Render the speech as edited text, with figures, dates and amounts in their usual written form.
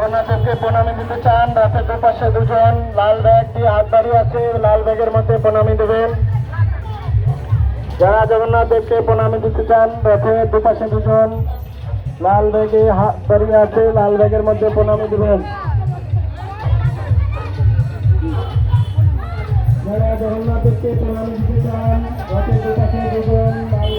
জগন্নাথকে প্রণামী দিতে চান, রাতের দুপাশে দুজন লাল ব্যাগ দিয়ে হাত দাঁড়িয়ে আছে, লাল ব্যাগের মধ্যে প্রণামী দেবেন। যারা জগন্নাথ দেবকে প্রণামী দিতে চান, রথের দুপাশে দুজন লাল ব্যাগে হাত দাঁড়িয়ে আছে, লাল ব্যাগের মধ্যে প্রণামী দেবেন। যারা জগন্নাথ দেবকে প্রণামী দিতে চান, রথের দুপাশে দুজন লাল